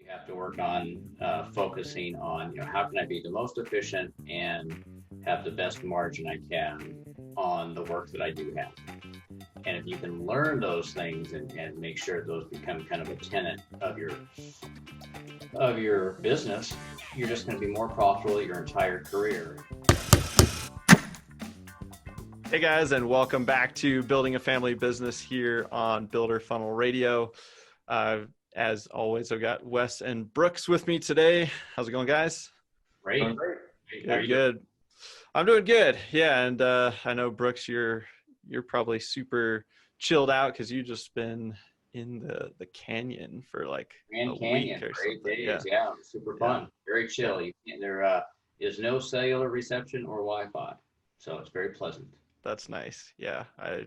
have to work on focusing on, how can I be the most efficient and have the best margin I can on the work that I do have. And if you can learn those things and make sure those become kind of a tenet of your business, you're just going to be more profitable your entire career. Hey guys, and welcome back to Building a Family Business here on Builder Funnel Radio. As always, I've got Wes and Brooks with me today. How's it going, guys? Great. Good. I'm doing good. Yeah, and I know Brooks, you're probably super chilled out because you've just been in the canyon for like Grand a Canyon, week or great something. days, yeah, super fun, very chill. There is no cellular reception or Wi-Fi, so it's very pleasant. That's nice. Yeah, I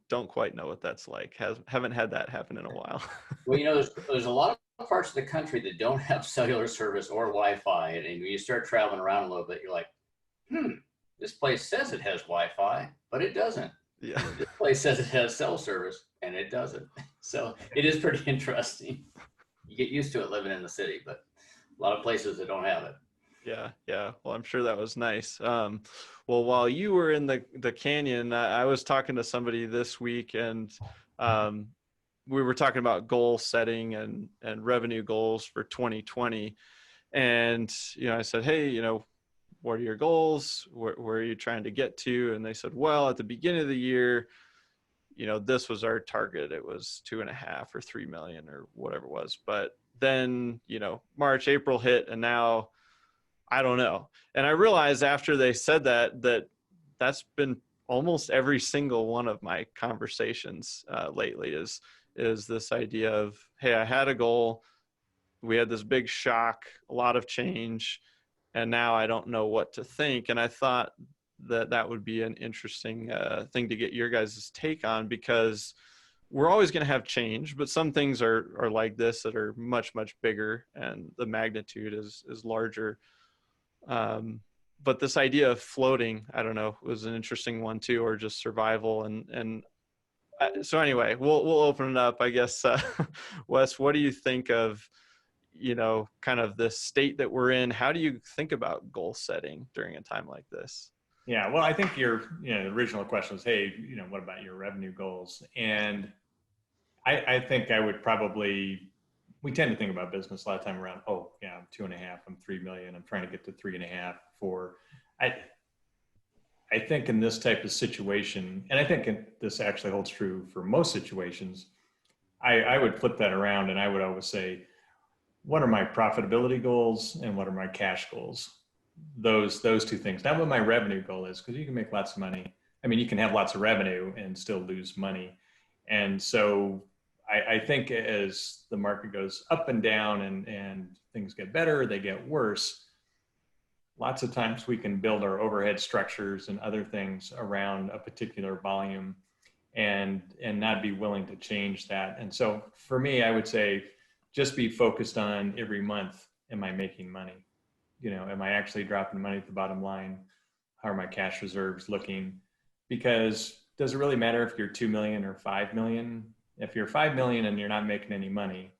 don't quite know what that's like. Haven't had that happen in a while. Well, there's a lot of parts of the country that don't have cellular service or Wi-Fi, and when you start traveling around a little bit, you're like, this place says it has Wi-Fi, but it doesn't. Yeah. This place says it has cell service, and it doesn't. So it is pretty interesting. You get used to it living in the city, but a lot of places that don't have it. Yeah. Well, I'm sure that was nice. Well, while you were in the canyon, I was talking to somebody this week, and we were talking about goal setting and revenue goals for 2020. And, I said, hey, what are your goals? Where are you trying to get to? And they said, well, at the beginning of the year, this was our target. It was 2.5 or 3 million or whatever it was. But then, March, April hit, and now I don't know. And I realized after they said that's been almost every single one of my conversations lately is this idea of, hey, I had a goal. We had this big shock, a lot of change, and now I don't know what to think. And I thought that would be an interesting thing to get your guys' take on, because we're always going to have change, but some things are like this that are much, much bigger, and the magnitude is larger. But this idea of floating, I don't know, was an interesting one too, or just survival. So anyway, we'll open it up, I guess. Wes, what do you think of, kind of the state that we're in? How do you think about goal setting during a time like this? Yeah, well, I think your original question was, hey, what about your revenue goals? And I think I would probably, we tend to think about business a lot of time around, oh yeah, I'm 2.5, I'm 3 million, I'm trying to get to 3.5, 4. I think in this type of situation, and I think this actually holds true for most situations, I would flip that around, and I would always say, what are my profitability goals and what are my cash goals? Those two things. Not what my revenue goal is, because you can make lots of money. I mean, you can have lots of revenue and still lose money. And so I think as the market goes up and down and things get better, they get worse, lots of times we can build our overhead structures and other things around a particular volume and not be willing to change that. And so for me, I would say, just be focused on every month, am I making money? Am I actually dropping money at the bottom line? How are my cash reserves looking? Because does it really matter if you're 2 million or 5 million? If you're 5 million and you're not making any money,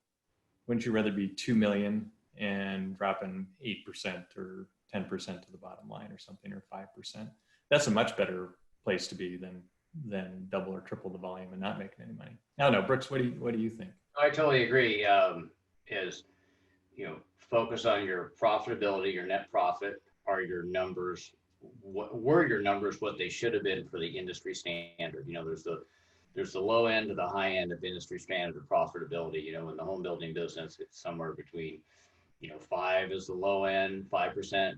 wouldn't you rather be 2 million and dropping 8% or 10% to the bottom line or something, or 5%? That's a much better place to be than double or triple the volume and not making any money. I don't know, Brooks, what do you think? I totally agree. Focus on your profitability, your net profit. Are your numbers, were your numbers what they should have been for the industry standard? There's the low end to the high end of industry standard profitability. In the home building business, it's somewhere between, 5 is the low end, 5%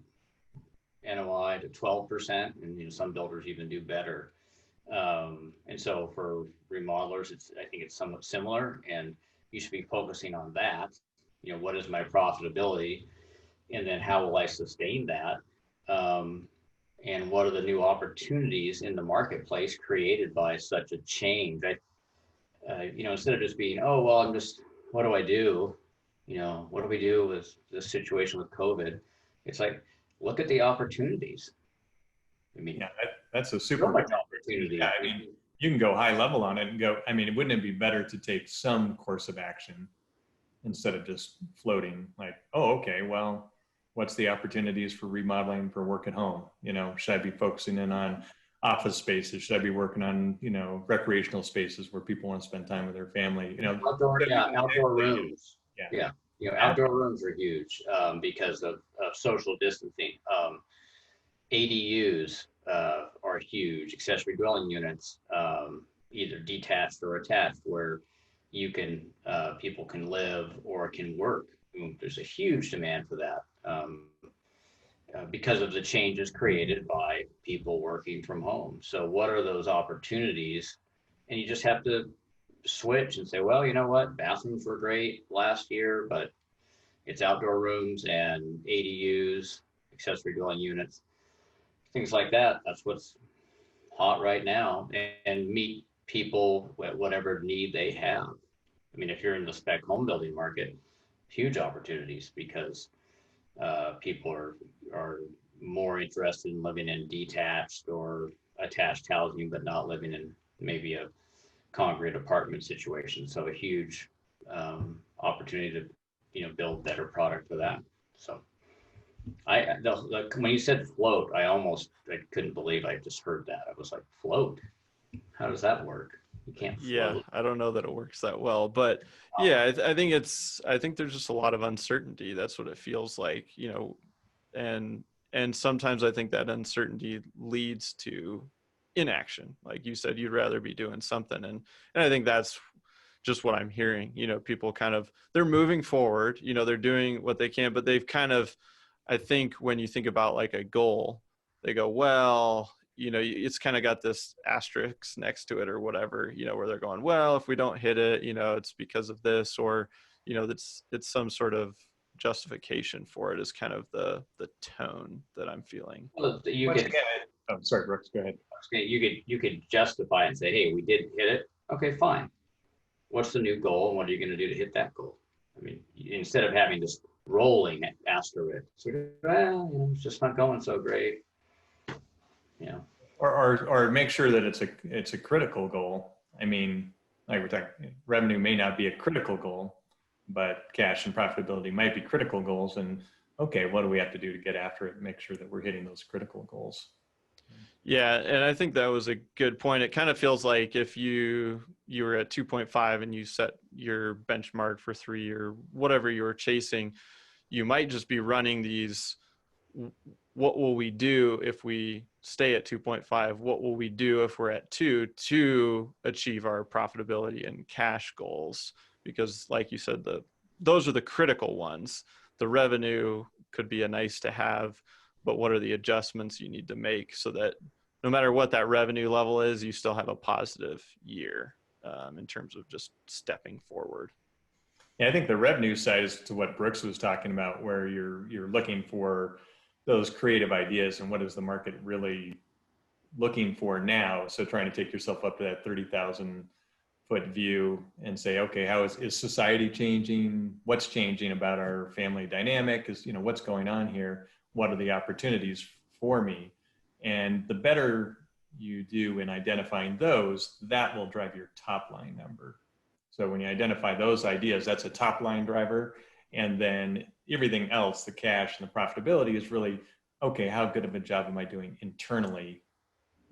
NOI to 12%, and some builders even do better. And so for remodelers, I think it's somewhat similar, and you should be focusing on that. What is my profitability, and then how will I sustain that? And what are the new opportunities in the marketplace created by such a change? Instead of just being, oh, well, what do I do? What do we do with this situation with COVID? It's like, look at the opportunities. Yeah, that's a super much opportunity. Yeah, you can go high level on it and go, wouldn't it be better to take some course of action instead of just floating like, oh, okay, well, what's the opportunities for remodeling for work at home? You know, should I be focusing in on office spaces? Should I be working on, you know, recreational spaces where people want to spend time with their family? You know, outdoor rooms. Yeah. Yeah. You know, outdoor rooms are huge because of social distancing. ADUs are huge, accessory dwelling units, either detached or attached, where you can people can live or can work. There's a huge demand for that because of the changes created by people working from home. So what are those opportunities? And you just have to switch and say, well, you know what, bathrooms were great last year, but it's outdoor rooms and ADUs, accessory dwelling units, things like that. That's what's hot right now, and meet people at whatever need they have. I mean, if you're in the spec home building market, huge opportunities because people are more interested in living in detached or attached housing, but not living in maybe a concrete apartment situation. So a huge opportunity to, you know, build better product for that. So when you said float, I couldn't believe I just heard that. I was like, float? How does that work? You can't float. Yeah, I don't know that it works that well, but yeah, I think there's just a lot of uncertainty. That's what it feels like, you know, and sometimes I think that uncertainty leads to inaction. Like you said, you'd rather be doing something, and I think that's just what I'm hearing. You know, people they're moving forward. You know, they're doing what they can, but they've kind of, I think when you think about like a goal, they go, well, you know, it's kind of got this asterisk next to it or whatever, you know, where they're going, well, if we don't hit it, you know, it's because of this, or, you know, it's some sort of justification for it is kind of the tone that I'm feeling. Well, oh, sorry, Brooks, go ahead. You could justify and say, hey, we didn't hit it. Okay, fine. What's the new goal, and what are you going to do to hit that goal? I mean, instead of having this rolling asterisk, so, well, you know, it's just not going so great. You know, or make sure that it's a critical goal. I mean, like we're talking, revenue may not be a critical goal, but cash and profitability might be critical goals. And okay, what do we have to do to get after it and make sure that we're hitting those critical goals? Yeah, and I think that was a good point. It kind of feels like if you were at 2.5 and you set your benchmark for 3 or whatever you were chasing, you might just be running these, what will we do if we stay at 2.5? What will we do if we're at 2 to achieve our profitability and cash goals? Because like you said, those are the critical ones. The revenue could be a nice to have, but what are the adjustments you need to make so that no matter what that revenue level is, you still have a positive year in terms of just stepping forward? Yeah, I think the revenue side is to what Brooks was talking about, where you're looking for those creative ideas and what is the market really looking for now. So trying to take yourself up to that 30,000 foot view and say, okay, how is society changing? What's changing about our family dynamic? Is, you know, what's going on here? What are the opportunities for me? And the better you do in identifying those, that will drive your top line number. So when you identify those ideas, that's a top line driver. And then everything else, the cash and the profitability, is really, okay, how good of a job am I doing internally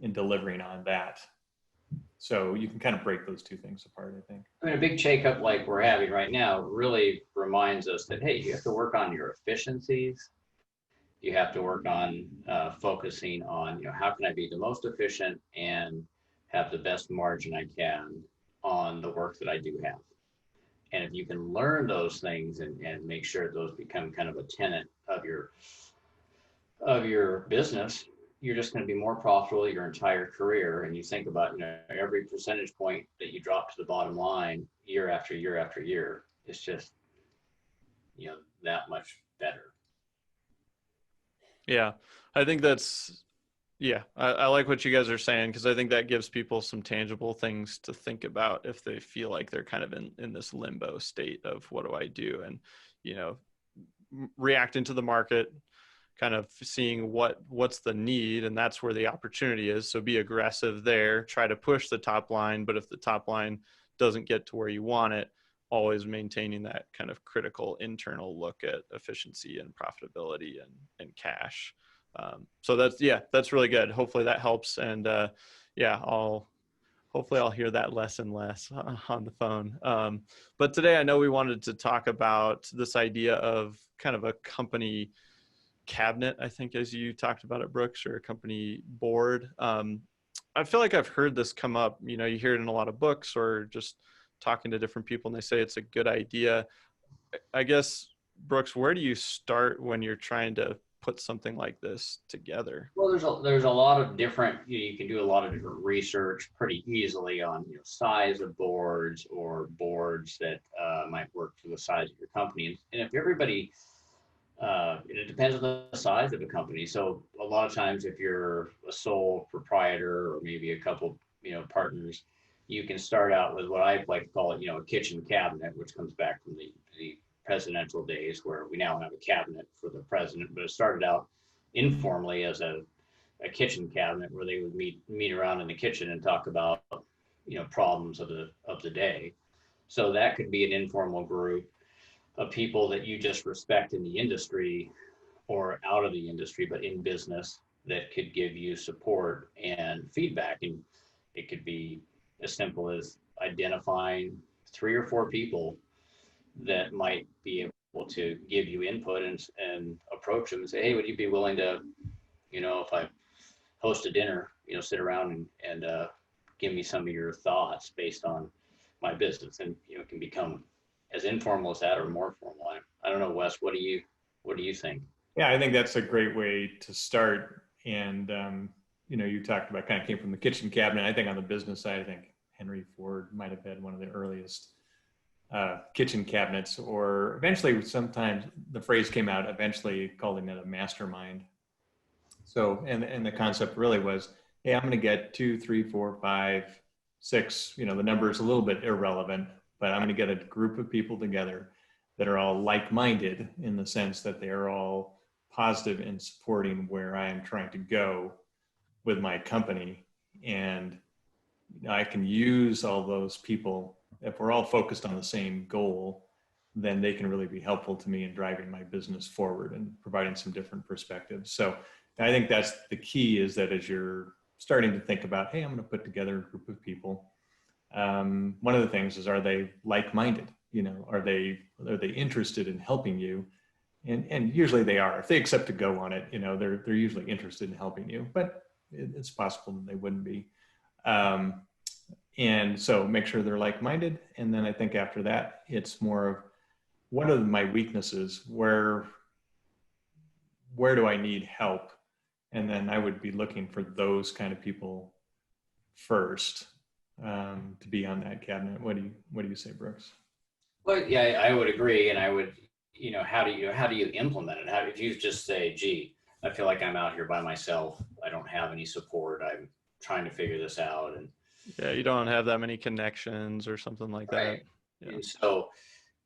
in delivering on that? So you can kind of break those two things apart, I think. I mean, a big shakeup like we're having right now really reminds us that, hey, you have to work on your efficiencies. You have to work on focusing on, you know, how can I be the most efficient and have the best margin I can on the work that I do have. And if you can learn those things and make sure those become kind of a tenet of your business, you're just going to be more profitable your entire career. And you think about, you know, every percentage point that you drop to the bottom line year after year after year, it's just, you know, that much better. Yeah, I think I like what you guys are saying, because I think that gives people some tangible things to think about if they feel like they're kind of in this limbo state of what do I do, and, you know, reacting to the market, kind of seeing what's the need, and that's where the opportunity is. So be aggressive there, try to push the top line, but if the top line doesn't get to where you want it, always maintaining that kind of critical internal look at efficiency and profitability and cash. So that's really good. Hopefully that helps. And hopefully I'll hear that less and less on the phone. But today I know we wanted to talk about this idea of kind of a company cabinet, I think, as you talked about it, Brooks, or a company board. I feel like I've heard this come up, you hear it in a lot of books or just talking to different people, and they say it's a good idea. I guess, Brooks, where do you start when you're trying to put something like this together? Well, there's a lot of different, you can do a lot of different research pretty easily on size of boards or boards that might work for the size of your company. And if everybody, it depends on the size of the company. So a lot of times if you're a sole proprietor or maybe a couple, partners, you can start out with what I like to call it, a kitchen cabinet, which comes back from the presidential days where we now have a cabinet for the president, but it started out informally as a kitchen cabinet where they would meet around in the kitchen and talk about, problems of the day. So that could be an informal group of people that you just respect in the industry or out of the industry, but in business, that could give you support and feedback. And it could be as simple as identifying 3 or 4 people that might be able to give you input and approach them and say, hey, would you be willing to, if I host a dinner, sit around and give me some of your thoughts based on my business. And, it can become as informal as that or more formal. I don't know, Wes, what do you think? Yeah, I think that's a great way to start. And, you talked about kind of came from the kitchen cabinet. I think on the business side, I think Henry Ford might have had one of the earliest kitchen cabinets, or eventually sometimes the phrase came out, eventually calling it a mastermind. So, and the concept really was, hey, I'm going to get 2, 3, 4, 5, 6, the number is a little bit irrelevant, but I'm going to get a group of people together that are all like-minded in the sense that they are all positive in supporting where I am trying to go with my company. And I can use all those people. If we're all focused on the same goal, then they can really be helpful to me in driving my business forward and providing some different perspectives. So I think that's the key, is that as you're starting to think about, hey, I'm going to put together a group of people. One of the things is, are they like-minded? Are they interested in helping you? And usually they are. If they accept to go on it, they're usually interested in helping you, but it's possible that they wouldn't be. And so make sure they're like-minded. And then I think after that, it's more of, what are my weaknesses? Where do I need help? And then I would be looking for those kind of people first, to be on that cabinet. What do you say, Brooks? Well, yeah, I would agree. And I would, how do you implement it? If you just say, gee, I feel like I'm out here by myself, I don't have any support, I'm trying to figure this out. And yeah, you don't have that many connections or something like that. Yeah. And so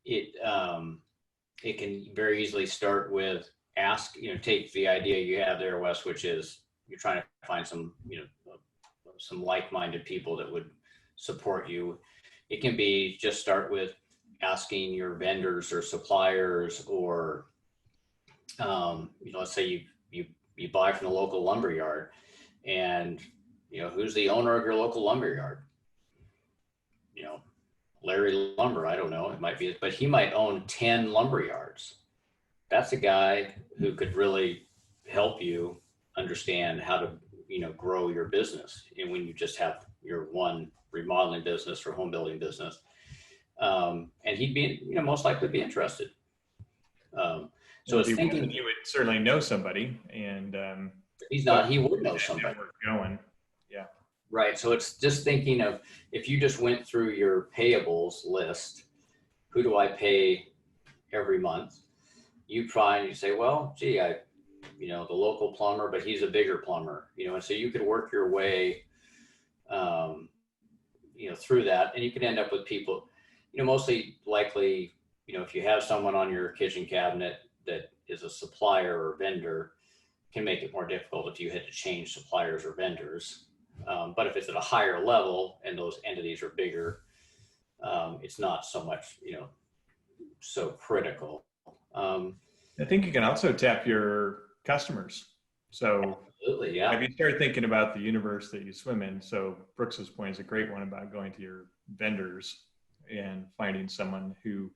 it can very easily start with take the idea you have there, Wes, which is you're trying to find some, some like-minded people that would support you. It can be just start with asking your vendors or suppliers, or, let's say you buy from the local lumber yard, and, who's the owner of your local lumber yard? Larry Lumber, I don't know, it might be, but he might own 10 lumber yards. That's a guy who could really help you understand how to, grow your business. And when you just have your one remodeling business or home building business, and he'd be, most likely be interested. So it's thinking, you would certainly know somebody, and he would know somebody going. Yeah. Right. So it's just thinking of, if you just went through your payables list, who do I pay every month? You say, well, gee, the local plumber, but he's a bigger plumber, and so you could work your way, through that, and you could end up with people, mostly likely, if you have someone on your kitchen cabinet that is a supplier or vendor, can make it more difficult if you had to change suppliers or vendors. But if it's at a higher level and those entities are bigger, it's not so much, so critical. I think you can also tap your customers. So Absolutely, yeah. have you started thinking about the universe that you swim in? So Brooks's point is a great one about going to your vendors and finding someone who,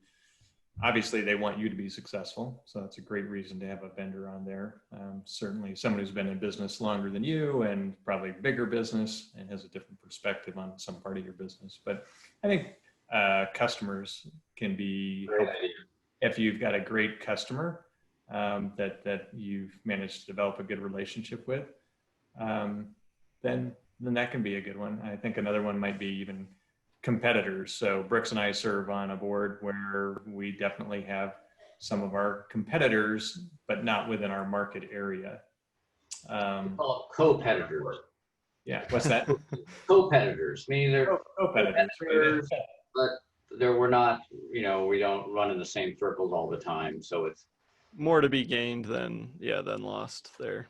obviously they want you to be successful. So that's a great reason to have a vendor on there. Certainly someone who's been in business longer than you and probably bigger business and has a different perspective on some part of your business. But I think customers can be helpful. If you've got a great customer that you've managed to develop a good relationship with, then that can be a good one. I think another one might be even competitors. So Brooks and I serve on a board where we definitely have some of our competitors, but not within our market area. Call it co-competitors. Yeah, what's that? Co-competitors, meaning they're Co-competitors, but we're not, we don't run in the same circles all the time. So it's more to be gained than lost there.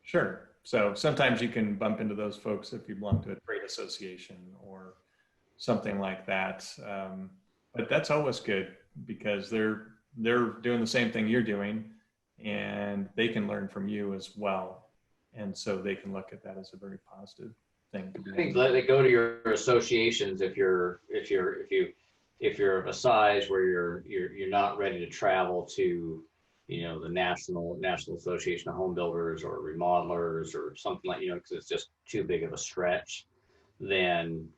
Sure. So sometimes you can bump into those folks if you belong to a trade association or something like that. But that's always good because they're doing the same thing you're doing and they can learn from you as well. And so they can look at that as a very positive thing to be. I think they go to your associations if you're of a size where you're not ready to travel to, the National Association of Home Builders or Remodelers or something like, because it's just too big of a stretch. Then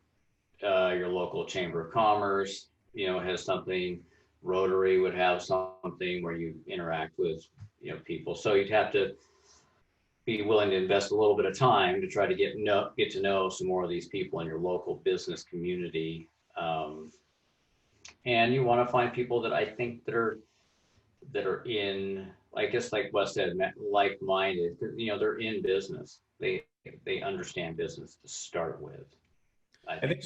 your local Chamber of Commerce, has something. Rotary would have something where you interact with, people. So you'd have to be willing to invest a little bit of time to try to get to know some more of these people in your local business community. And you want to find people that I think that are in, I guess, like Wes said, like-minded. They're in business. They understand business to start with. I think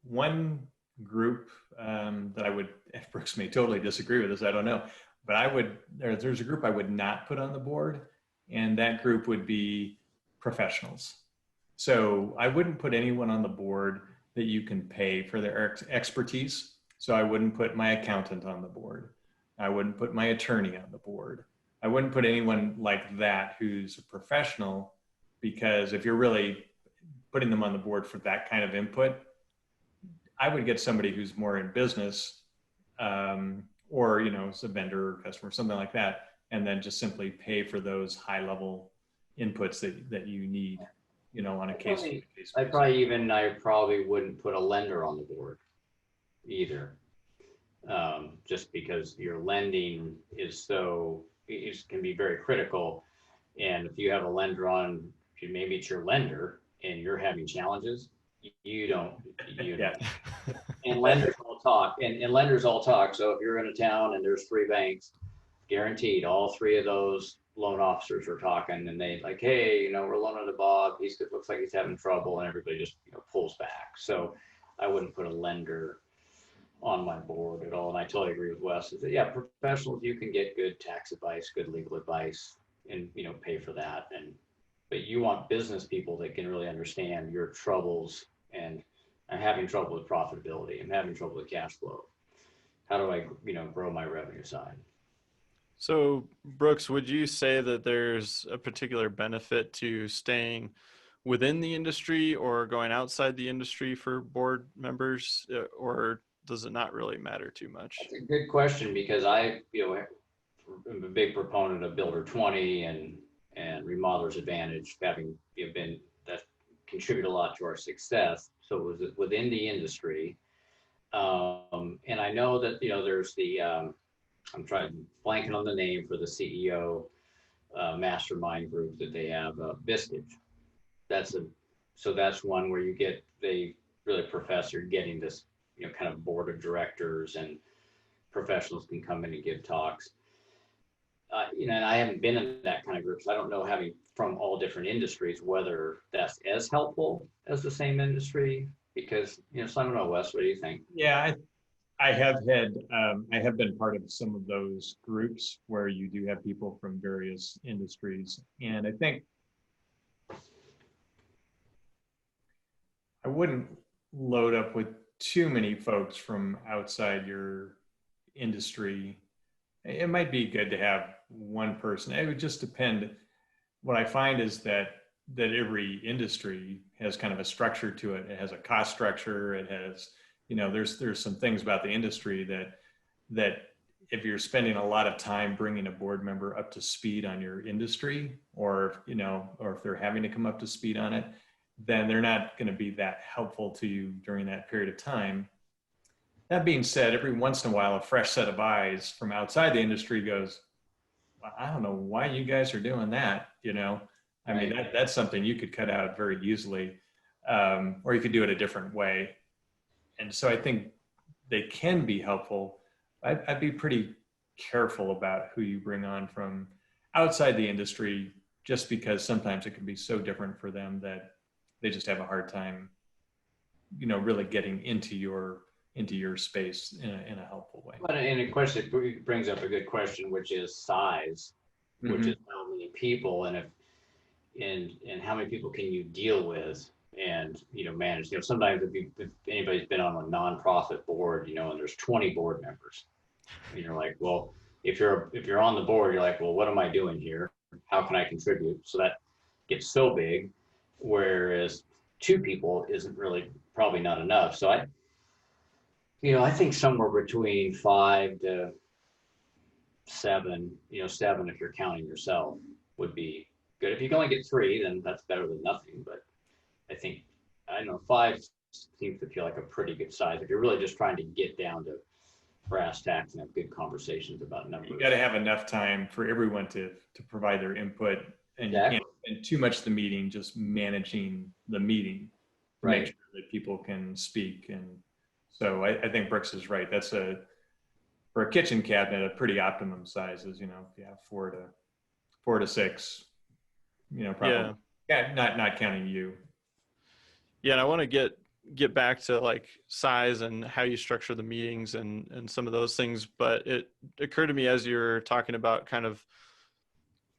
one group that I would, Brooks may totally disagree with this, I don't know, but there's a group I would not put on the board, and that group would be professionals. So I wouldn't put anyone on the board that you can pay for their expertise. So I wouldn't put my accountant on the board. I wouldn't put my attorney on the board. I wouldn't put anyone like that who's a professional, because if you're really putting them on the board for that kind of input, I would get somebody who's more in business, or, as a vendor or customer, something like that, and then just simply pay for those high level inputs that you need, on a case by case. I probably wouldn't put a lender on the board either. Just because your lending can be very critical. And if you have a lender on, maybe it's your lender and you're having challenges, you don't. And lenders all talk, and lenders all talk. So if you're in a town and there's 3 banks, guaranteed all 3 of those loan officers are talking, and they like, hey, we're loaning to Bob. It looks like he's having trouble, and everybody just pulls back. So I wouldn't put a lender on my board at all. And I totally agree with Wes. Is that, professionals, you can get good tax advice, good legal advice, and pay for that. But you want business people that can really understand your troubles. And I'm having trouble with profitability. I'm having trouble with cash flow. How do I, grow my revenue side? So Brooks, would you say that there's a particular benefit to staying within the industry or going outside the industry for board members, or does it not really matter too much? That's a good question, because I, am a big proponent of Builder 20 and Remodeler's Advantage, having been that contribute a lot to our success. So it was within the industry, and I know that there's the I'm blanking on the name for the CEO mastermind group that they have, Vistage. That's one where they really profess you're getting this kind of board of directors, and professionals can come in and give talks. And I haven't been in that kind of group, so I don't know, having from all different industries, whether that's as helpful as the same industry. Because so I don't know, Wes, what do you think? Yeah, I have been part of some of those groups where you do have people from various industries, and I think I wouldn't load up with too many folks from outside your industry, it might be good to have one person. It would just depend. What I find is that every industry has kind of a structure to it. It has a cost structure. It has, there's some things about the industry that if you're spending a lot of time bringing a board member up to speed on your industry, or if they're having to come up to speed on it, then they're not going to be that helpful to you during that period of time. That being said, every once in a while, a fresh set of eyes from outside the industry goes, well, I don't know why you guys are doing that. I mean, that's something you could cut out very easily, or you could do it a different way. And so I think they can be helpful. I'd be pretty careful about who you bring on from outside the industry, just because sometimes it can be so different for them that they just have a hard time, really getting into your space in a helpful way. But and a question brings up a good question, which is size, which is how many people, and how many people can you deal with and manage. Sometimes if anybody's been on a nonprofit board, and there's 20 board members, and you're like, well, if you're on the board, you're like, well, what am I doing here? How can I contribute? So that gets so big, whereas 2 people isn't really probably not enough. So I think somewhere between 5 to 7, 7 if you're counting yourself would be good. If you can only get 3, then that's better than nothing. But I think, 5 seems to feel like a pretty good size if you're really just trying to get down to brass tacks and have good conversations about numbers. You got to have enough time for everyone to provide their input, and you can't spend too much of the meeting just managing the meeting to make sure that people can speak. And so I think Brooks is right. That's for a kitchen cabinet, a pretty optimum size is, if you have 4 to 6, probably. Yeah, not counting you. Yeah, and I want to get back to like size and how you structure the meetings and some of those things, but it occurred to me as you're talking about kind of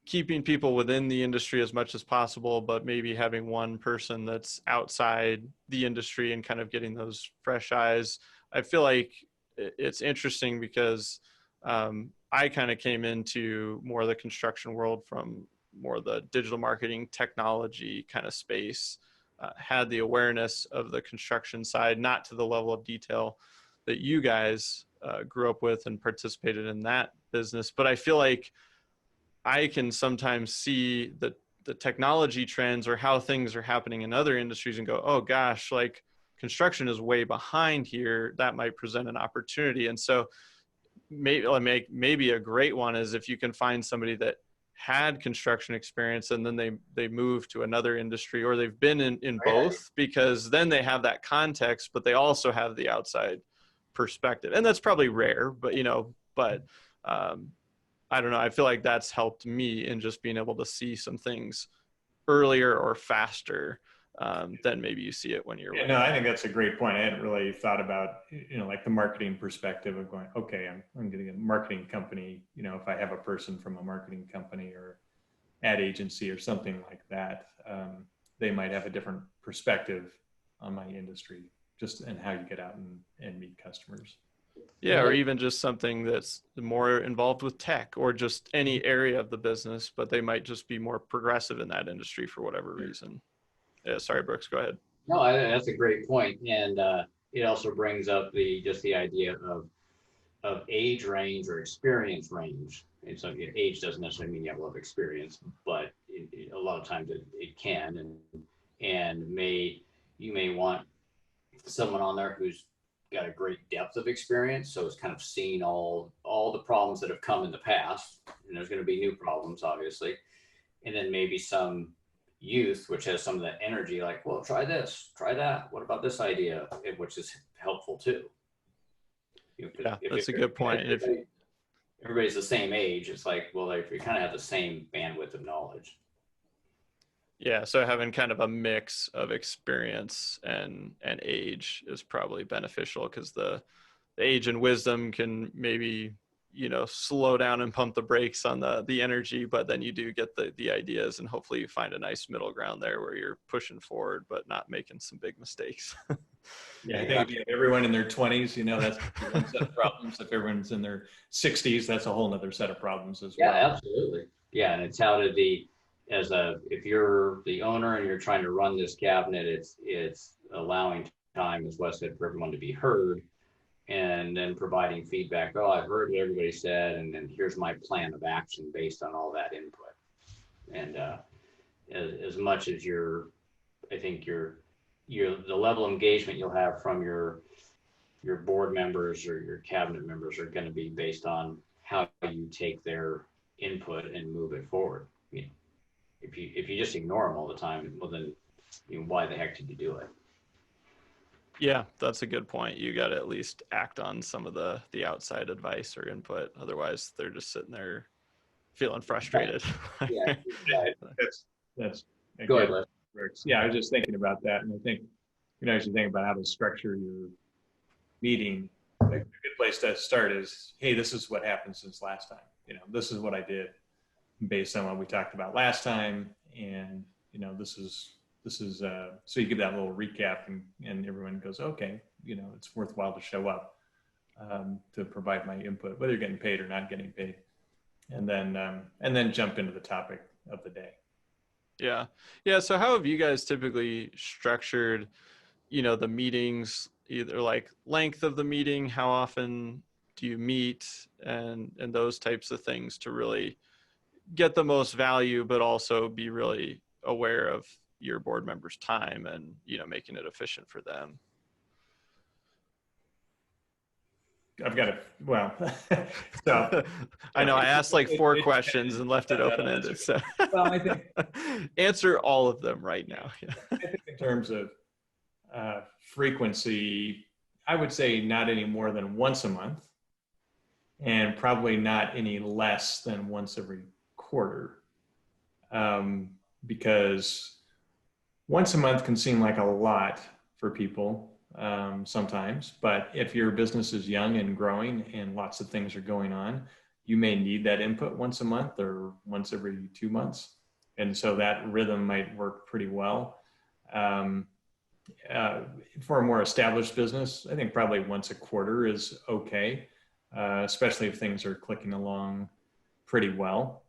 keeping people within the industry as much as possible, but maybe having one person that's outside the industry and kind of getting those fresh eyes. I feel like it's interesting because I kind of came into more of the construction world from more the digital marketing technology kind of space, had the awareness of the construction side, not to the level of detail that you guys grew up with and participated in that business. But I feel like I can sometimes see the technology trends or how things are happening in other industries and go, oh gosh, like construction is way behind here. That might present an opportunity. And so maybe a great one is if you can find somebody that had construction experience and then they move to another industry, or they've been in both, because then they have that context, but they also have the outside perspective. And that's probably rare, but I don't know. I feel like that's helped me in just being able to see some things earlier or faster than maybe you see it when you're. No, I think that's a great point. I hadn't really thought about, like the marketing perspective of going, okay, I'm going to get a marketing company. If I have a person from a marketing company or ad agency or something like that, they might have a different perspective on my industry, just and how you get out and meet customers. Yeah, or even just something that's more involved with tech or just any area of the business, but they might just be more progressive in that industry for whatever reason. Yeah, sorry, Brooks, go ahead. No, that's a great point. And it also brings up the idea of age range or experience range. And so age doesn't necessarily mean you have a lot of experience, but a lot of times it can. And you may want someone on there who's got a great depth of experience, so it's kind of seen all the problems that have come in the past, and there's going to be new problems, obviously. And then maybe some youth, which has some of that energy, like, well, try this, try that. What about this idea? Which is helpful too. That's a good point. If everybody's the same age, it's like, well, if you kind of have the same bandwidth of knowledge. Yeah, so having kind of a mix of experience and age is probably beneficial, because the age and wisdom can maybe, slow down and pump the brakes on the energy, but then you do get the ideas, and hopefully you find a nice middle ground there where you're pushing forward but not making some big mistakes. Yeah, I think if you have everyone in their 20s, that's one set of problems. If everyone's in their 60s, that's a whole nother set of problems as well. Yeah, absolutely. Yeah, and it's how to be if you're the owner and you're trying to run this cabinet, it's allowing time, as Wes said, for everyone to be heard, and then providing feedback. Oh, I've heard what everybody said, and then here's my plan of action based on all that input. And as much as I think the level of engagement you'll have from your board members or your cabinet members are going to be based on how you take their input and move it forward. If you just ignore them all the time, well then, why the heck did you do it? Yeah, that's a good point. You got to at least act on some of the outside advice or input. Otherwise, they're just sitting there feeling frustrated. Yeah, that's go ahead, Les. Yeah, I was just thinking about that, and I think as you think about how to structure your meeting, a good place to start is, hey, this is what happened since last time. This is what I did based on what we talked about last time, and this is so you give that little recap, and everyone goes, okay, it's worthwhile to show up to provide my input, whether you're getting paid or not getting paid, and then jump into the topic of the day. Yeah. So how have you guys typically structured, the meetings, either like length of the meeting, how often do you meet, and those types of things to really get the most value, but also be really aware of your board members' time and, making it efficient for them? I've got to, well, so. I know I asked like 4 questions and left it open-ended. So well, I think answer all of them right now. I think in terms of frequency, I would say not any more than once a month, and probably not any less than once every quarter, because once a month can seem like a lot for people sometimes, but if your business is young and growing and lots of things are going on, you may need that input once a month or once every 2 months. And so that rhythm might work pretty well. For a more established business, I think probably once a quarter is okay, especially if things are clicking along pretty well.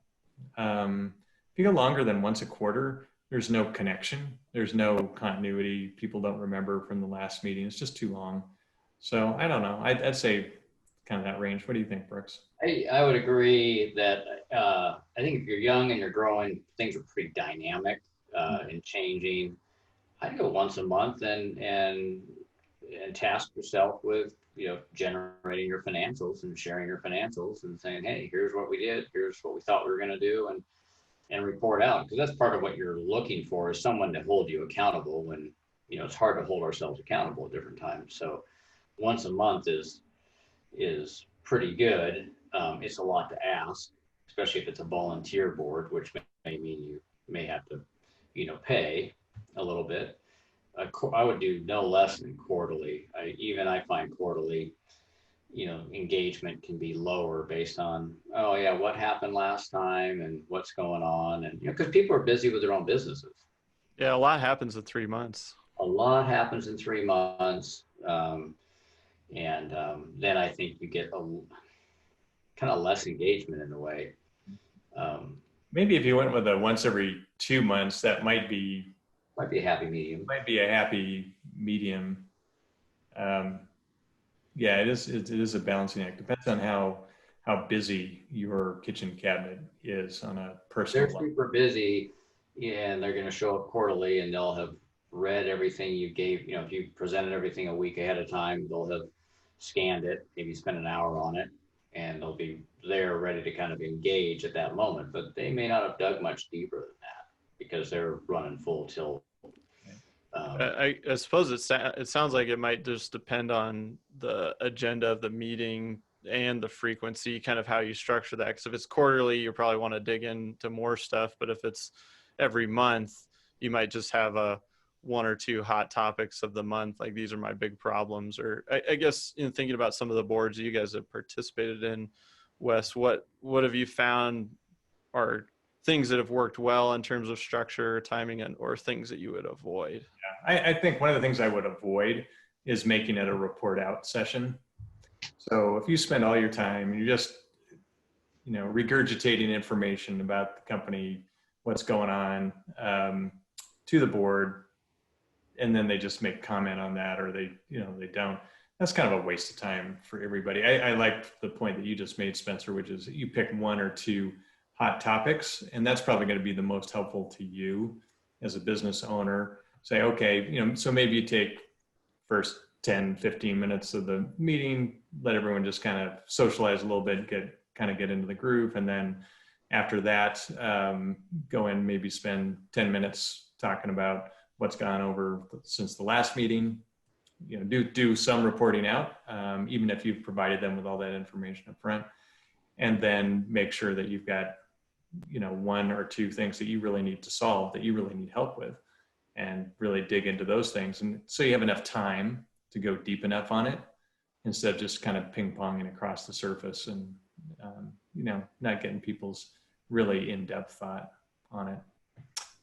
If you go longer than once a quarter, there's no connection. There's no continuity. People don't remember from the last meeting. It's just too long. So I don't know. I'd say kind of that range. What do you think, Brooks? I would agree that I think if you're young and you're growing, things are pretty dynamic and changing. I'd go once a month and task yourself with generating your financials and sharing your financials and saying, hey, here's what we did, here's what we thought we were going to do, and report out, because that's part of what you're looking for, is someone to hold you accountable when it's hard to hold ourselves accountable at different times. So once a month is pretty good. It's a lot to ask, especially if it's a volunteer board, which may mean you may have to pay a little bit. I would do no less than quarterly. I find quarterly engagement can be lower based on, oh yeah, what happened last time and what's going on, and because people are busy with their own businesses. Yeah, a lot happens in 3 months. A lot happens in 3 months, and then I think you get a kind of less engagement in a way. Maybe if you went with a once every 2 months, that might be a happy medium. Might be a happy medium. Yeah, it is a balancing act. Depends on how busy your kitchen cabinet is on a personal level. They're super busy, and they're going to show up quarterly, and they'll have read everything you gave. If you presented everything a week ahead of time, they'll have scanned it, maybe spent an hour on it, and they'll be there ready to kind of engage at that moment. But they may not have dug much deeper than that because they're running full tilt. I suppose it sounds like it might just depend on the agenda of the meeting and the frequency, kind of how you structure that. Because if it's quarterly, you probably want to dig into more stuff. But if it's every month, you might just have a 1 or 2 hot topics of the month. Like, these are my big problems. Or I guess in thinking about some of the boards you guys have participated in, Wes, what have you found are things that have worked well in terms of structure, timing, or things that you would avoid? Yeah, I think one of the things I would avoid is making it a report out session. So if you spend all your time, you're just, regurgitating information about the company, what's going on, to the board, and then they just make comment on that, or they don't, that's kind of a waste of time for everybody. I like the point that you just made, Spencer, which is you pick one or two hot topics, and that's probably going to be the most helpful to you as a business owner. Say, okay, so maybe you take first 10, 15 minutes of the meeting, let everyone just kind of socialize a little bit, get into the groove. And then after that, go in, maybe spend 10 minutes talking about what's gone over since the last meeting. Do some reporting out, even if you've provided them with all that information up front, and then make sure that you've got, one or two things that you really need to solve, that you really need help with, and really dig into those things. And so you have enough time to go deep enough on it, instead of just kind of ping-ponging across the surface and, not getting people's really in-depth thought on it.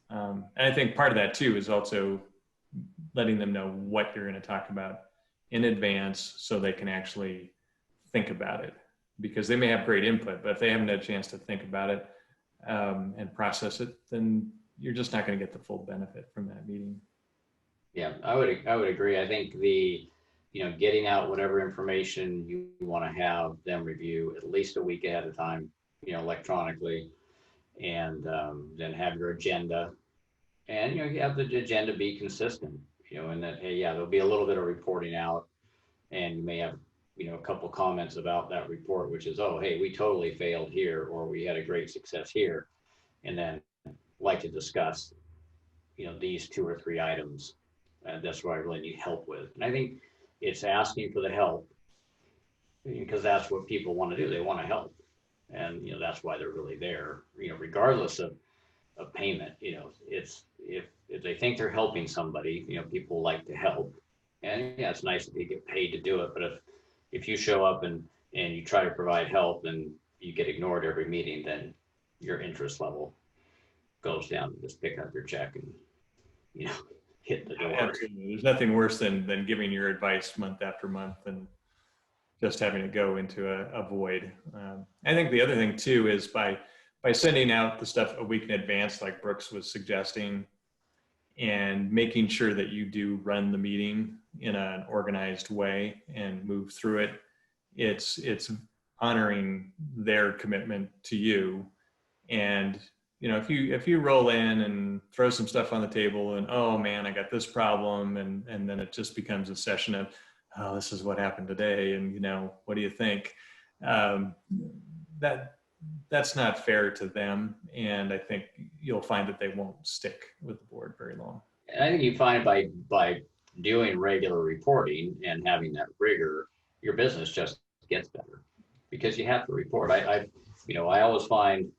And I think part of that too is also letting them know what you're going to talk about in advance, so they can actually think about it, because they may have great input, but if they haven't had a chance to think about it and process it, then you're just not going to get the full benefit from that meeting. Yeah, I would agree. I think getting out whatever information you want to have them review at least a week ahead of time, electronically, and then have your agenda, and you have the agenda be consistent, and that, hey, yeah, there'll be a little bit of reporting out, and you may have a couple comments about that report, which is, oh, hey, we totally failed here, or we had a great success here, and then like to discuss these 2 or 3 items, and that's what I really need help with. And I think it's asking for the help, because that's what people want to do. They want to help, and that's why they're really there, regardless of payment. It's if they think they're helping somebody, people like to help, and yeah, it's nice if you get paid to do it. But if you show up and you try to provide help and you get ignored every meeting, then your interest level goes down. Just pick up your check and hit the door. Absolutely. There's nothing worse than giving your advice month after month and just having to go into a void. I think the other thing too is by sending out the stuff a week in advance, like Brooks was suggesting, and making sure that you do run the meeting in an organized way and move through it, it's honoring their commitment to you. And if you roll in and throw some stuff on the table and, oh man, I got this problem, and then it just becomes a session of, oh, this is what happened today, and what do you think? That's not fair to them, and I think you'll find that they won't stick with the board very long. And I think you find by doing regular reporting and having that rigor, your business just gets better, because you have to report. I always find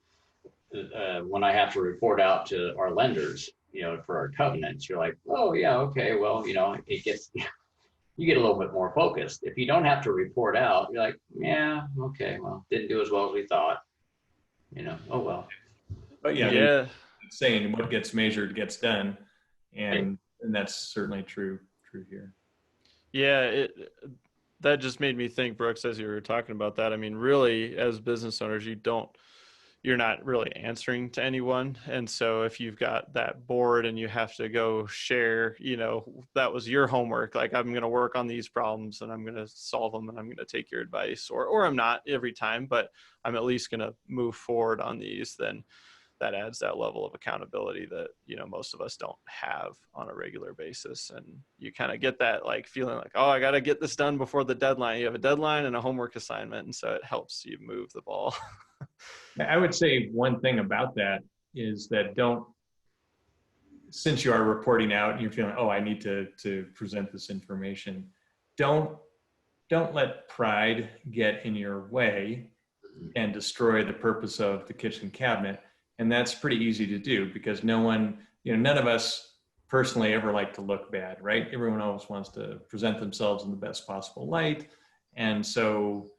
when I have to report out to our lenders, for our covenants, you're like, oh yeah, okay, well, it gets, you get a little bit more focused. If you don't have to report out, you're like, yeah, okay, well, didn't do as well as we thought, oh well. But yeah, saying what gets measured gets done, and that's certainly true here. Yeah, that just made me think, Brooks, as you were talking about that. I mean, really, as business owners, you're not really answering to anyone. And so if you've got that board and you have to go share, that was your homework. Like, I'm going to work on these problems and I'm going to solve them, and I'm going to take your advice, or I'm not every time, but I'm at least going to move forward on these. Then that adds that level of accountability that, most of us don't have on a regular basis. And you kind of get that like feeling like, oh, I got to get this done before the deadline. You have a deadline and a homework assignment. And so it helps you move the ball. I would say one thing about that is that since you are reporting out and you're feeling, oh, I need to present this information, don't let pride get in your way and destroy the purpose of the kitchen cabinet. And that's pretty easy to do, because none of us personally ever like to look bad, right? Everyone always wants to present themselves in the best possible light. And so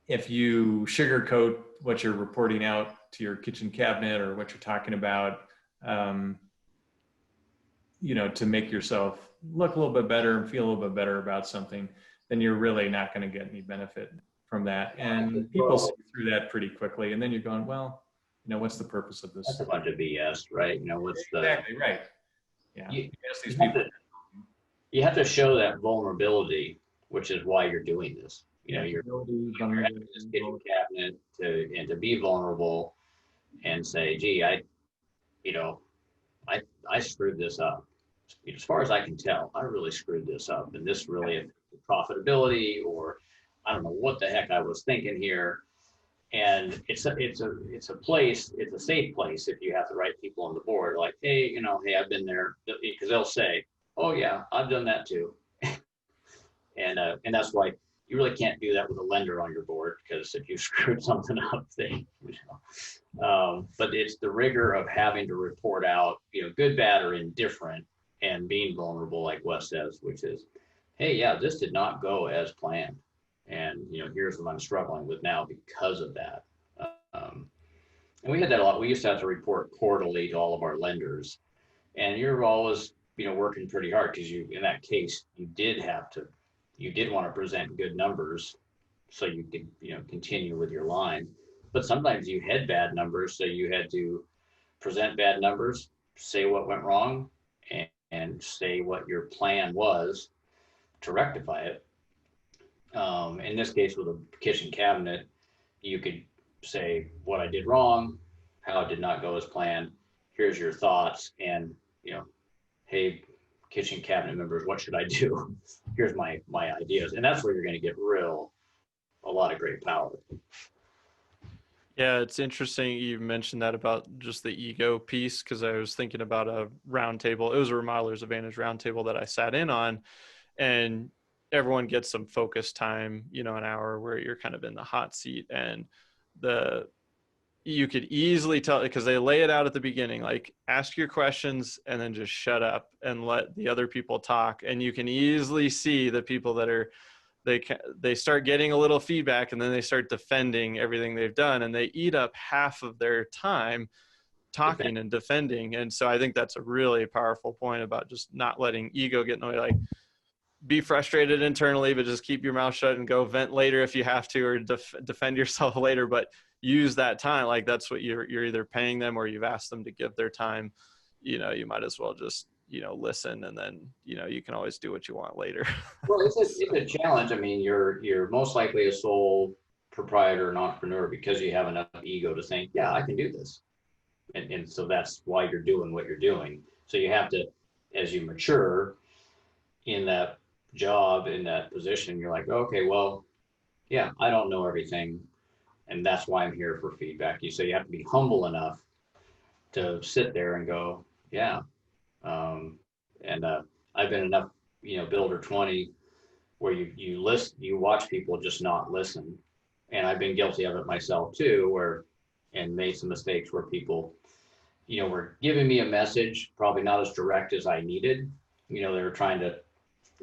if you sugarcoat what you're reporting out to your kitchen cabinet or what you're talking about, to make yourself look a little bit better and feel a little bit better about something, then you're really not going to get any benefit from that. And people see through that pretty quickly. And then you're going, well, what's the purpose of this? That's a bunch of BS, right? What's the exactly right? Yeah, you, ask these you have people. you have to show that vulnerability, which is why you're doing this. You're having this kitchen cabinet to be vulnerable and say, gee, I screwed this up. As far as I can tell, I really screwed this up, and this really affected profitability, or I don't know what the heck I was thinking here. And it's a place, it's a safe place if you have the right people on the board. Like, hey, I've been there, because they'll say, oh yeah, I've done that too. And that's why you really can't do that with a lender on your board, because if you screwed something up, but it's the rigor of having to report out, good, bad, or indifferent, and being vulnerable, like Wes says, which is, hey, yeah, this did not go as planned. And, here's what I'm struggling with now because of that. And we had that a lot. We used to have to report quarterly to all of our lenders, and you're always, working pretty hard, because in that case, you did want to present good numbers so you could, continue with your line. But sometimes you had bad numbers, so you had to present bad numbers, say what went wrong, and say what your plan was to rectify it. In this case, with a kitchen cabinet, you could say what I did wrong, how it did not go as planned. Here's your thoughts, and hey, kitchen cabinet members, what should I do? Here's my ideas, and that's where you're going to get a lot of great power. Yeah, it's interesting you mentioned that about just the ego piece, because I was thinking about a roundtable. It was a Remodeler's Advantage roundtable that I sat in on, and everyone gets some focus time, an hour where you're kind of in the hot seat, and you could easily tell, because they lay it out at the beginning, like, ask your questions and then just shut up and let the other people talk. And you can easily see the people that they start getting a little feedback, and then they start defending everything they've done, and they eat up half of their time talking and defending. And so I think that's a really powerful point about just not letting ego get in the way. Like, be frustrated internally, but just keep your mouth shut and go vent later if you have to, or defend yourself later. But use that time. Like, that's what you're either paying them or you've asked them to give their time. You might as well just, listen, and then, you can always do what you want later. Well, it's a challenge. I mean, you're most likely a sole proprietor and entrepreneur because you have enough ego to think, yeah, I can do this. And so that's why you're doing what you're doing. So you have to, as you mature in that job, in that position, you're like, okay, well, yeah, I don't know everything, and that's why I'm here for feedback. So you have to be humble enough to sit there and go, yeah. I've been enough, Builder 20, where you watch people just not listen. And I've been guilty of it myself too, and made some mistakes where people, were giving me a message, probably not as direct as I needed. They were trying to,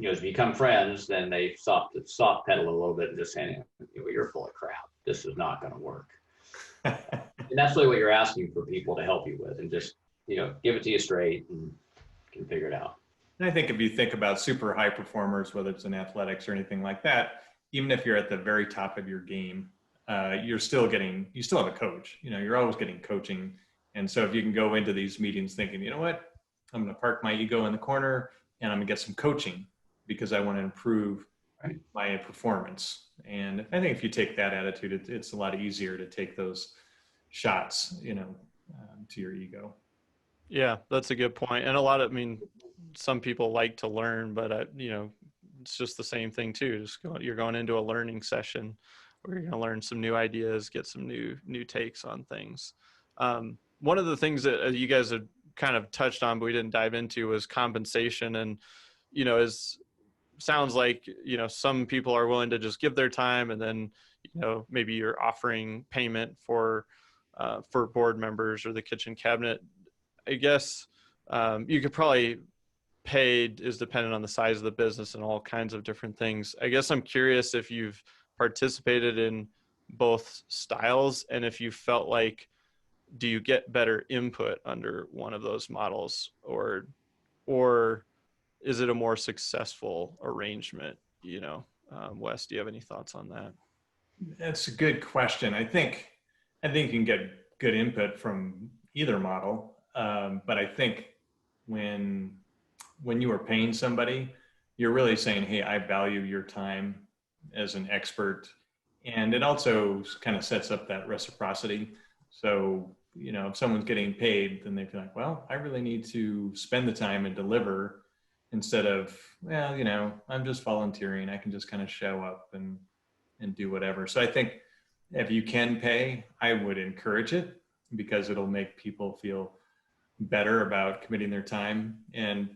as become friends, then they soft pedal a little bit and just saying, you're full of crap. This is not going to work. And that's really what you're asking for people to help you with, and just, give it to you straight and can figure it out. And I think if you think about super high performers, whether it's in athletics or anything like that, even if you're at the very top of your game, you still have a coach. You're always getting coaching. And so if you can go into these meetings thinking, you know what, I'm going to park my ego in the corner and I'm going to get some coaching because I want to improve my performance. And I think if you take that attitude, it's a lot easier to take those shots, to your ego. Yeah, that's a good point. And some people like to learn, but it's just the same thing too. You're going into a learning session where you're going to learn some new ideas, get some new takes on things. One of the things that you guys have kind of touched on, but we didn't dive into, was compensation. And, sounds like, some people are willing to just give their time, and then, maybe you're offering payment for board members or the kitchen cabinet. I guess you could probably paid is dependent on the size of the business and all kinds of different things. I guess I'm curious if you've participated in both styles, and if you felt like, do you get better input under one of those models, or is it a more successful arrangement? Wes, do you have any thoughts on that? That's a good question. I think you can get good input from either model. But I think when you are paying somebody, you're really saying, hey, I value your time as an expert. And it also kind of sets up that reciprocity. So, if someone's getting paid, then they feel like, well, I really need to spend the time and deliver, instead of, well, I'm just volunteering. I can just kind of show up and do whatever. So I think if you can pay, I would encourage it, because it'll make people feel better about committing their time. And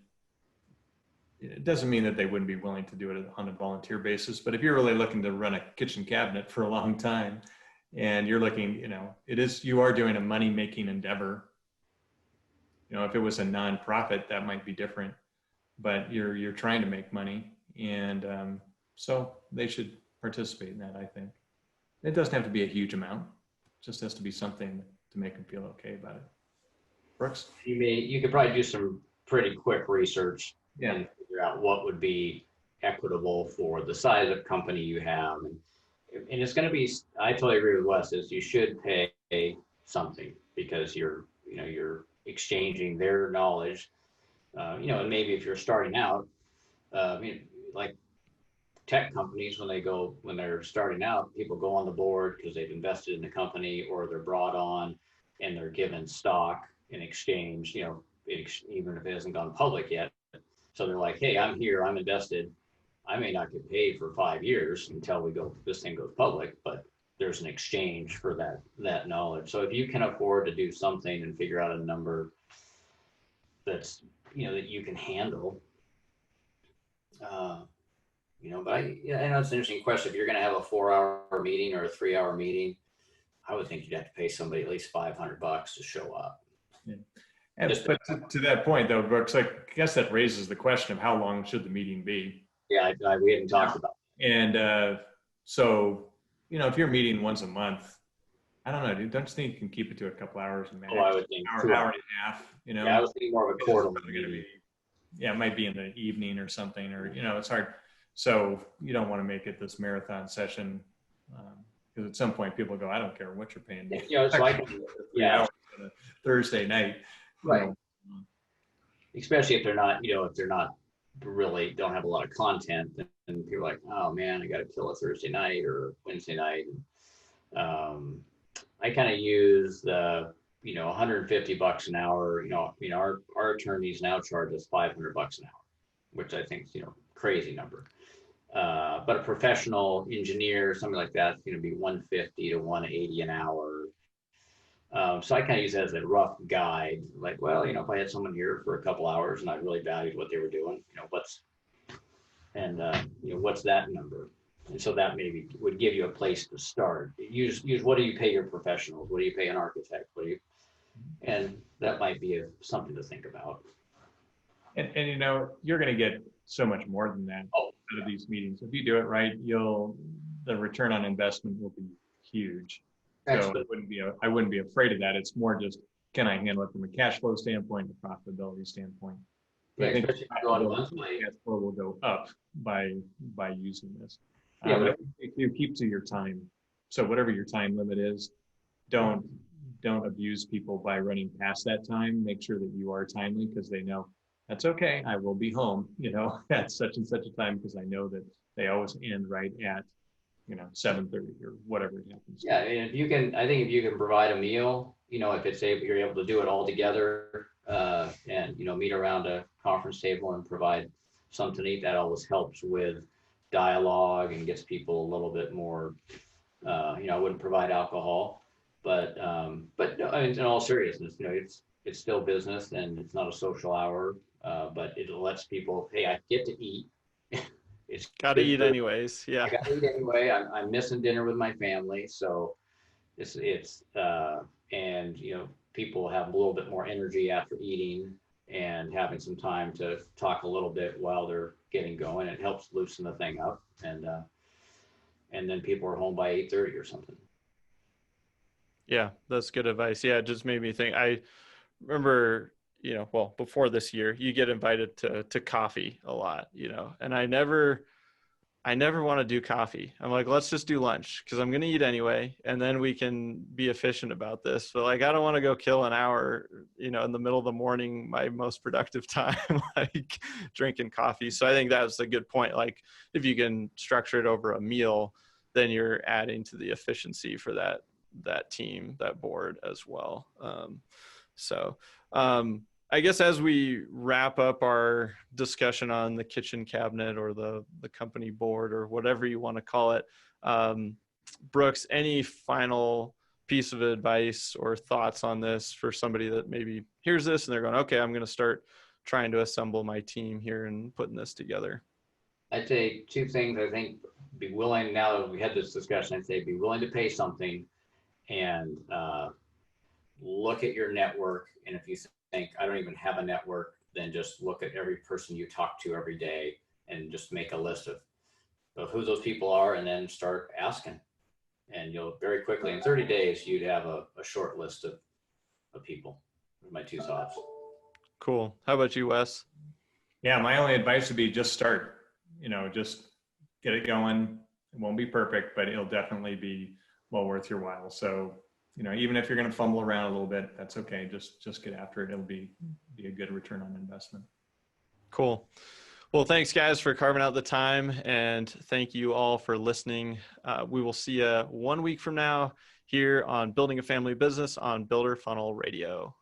it doesn't mean that they wouldn't be willing to do it on a volunteer basis. But if you're really looking to run a kitchen cabinet for a long time, and you're looking, you are doing a money-making endeavor. If it was a nonprofit, that might be different, but you're trying to make money. And so they should participate in that, I think. It doesn't have to be a huge amount. It just has to be something to make them feel okay about it. Brooks? You could probably do some pretty quick research Yeah. and figure out what would be equitable for the size of company you have. And it's going to be, I totally agree with Wes, is you should pay something, because you're exchanging their knowledge. And maybe if you're starting out, like tech companies, when they're starting out, people go on the board because they've invested in the company, or they're brought on and they're given stock in exchange, even if it hasn't gone public yet. So they're like, hey, I'm here, I'm invested. I may not get paid for 5 years until this thing goes public, but there's an exchange for that knowledge. So if you can afford to do something and figure out a number that's, that you can handle, but I know it's an interesting question. If you're going to have a 4-hour meeting or a 3-hour meeting, I would think you'd have to pay somebody at least $500 to show up. Yeah. But to that point, though, Brooks, I guess that raises the question of how long should the meeting be? Yeah, we hadn't talked about that. And so, if you're meeting once a month, I don't know, dude, don't you think you can keep it to a couple hours a max? I would think hour and a half, Yeah, I was thinking more of a quarterly. It might be in the evening or something, or, it's hard. So you don't want to make it this marathon session, because at some point people go, I don't care what you're paying me. It's like, hours on a Thursday night. Right. Especially if they're not, really don't have a lot of content, and people are like, oh man, I got to kill a Thursday night or Wednesday night. I kind of use the, $150 an hour. Our attorneys now charge us $500 an hour, which I think is, crazy number. But a professional engineer, something like that, is going to be $150 to $180 an hour. So I kind of use that as a rough guide. Like, well, if I had someone here for a couple hours and I really valued what they were doing, what's that number? And so that maybe would give you a place to start. Use what do you pay your professionals? What do you pay an architect? And that might be something to think about. And you're going to get so much more than that out of these meetings. If you do it right, the return on investment will be huge. Excellent. So I wouldn't be afraid of that. It's more just, can I handle it from a cash flow standpoint, a profitability standpoint? Yeah, I think cash flow will go up by using this. Yeah, but if you keep to your time, so whatever your time limit is, don't abuse people by running past that time. Make sure that you are timely, because they know that's okay. I will be home, at such and such a time, because I know that they always end right at 7:30 or whatever it happens. Yeah, and I think if you can provide a meal, if you're able to do it all together, and meet around a conference table and provide something to eat, that always helps with dialogue and gets people a little bit more. I wouldn't provide alcohol, but no, in all seriousness, it's still business and it's not a social hour, but it lets people, hey, I get to eat. It's gotta eat anyways. Yeah. I gotta eat anyway. I'm missing dinner with my family, so it's and people have a little bit more energy after eating and having some time to talk a little bit while they're getting going. It helps loosen the thing up, and then people are home by 8:30 or something. Yeah, that's good advice. Yeah, it just made me think. I remember, before this year, you get invited to coffee a lot, and I never want to do coffee. I'm like, let's just do lunch because I'm going to eat anyway. And then we can be efficient about this. But like, I don't want to go kill an hour, in the middle of the morning, my most productive time, like drinking coffee. So I think that's a good point. Like if you can structure it over a meal, then you're adding to the efficiency for that team, that board as well. I guess as we wrap up our discussion on the kitchen cabinet or the company board or whatever you want to call it, Brooks, any final piece of advice or thoughts on this for somebody that maybe hears this and they're going, okay, I'm going to start trying to assemble my team here and putting this together? I'd say two things. I think be willing, now that we had this discussion, I'd say be willing to pay something and look at your network. And if you think I don't even have a network, then just look at every person you talk to every day and just make a list of who those people are and then start asking. And you'll very quickly, in 30 days, you'd have a short list of people. My two thoughts. Cool. How about you, Wes? Yeah, my only advice would be just start, just get it going. It won't be perfect, but it'll definitely be well worth your while. So, even if you're going to fumble around a little bit, that's okay. Just get after it. It'll be a good return on investment. Cool. Well, thanks guys for carving out the time, and thank you all for listening. We will see you 1 week from now here on Building a Family Business on Builder Funnel Radio.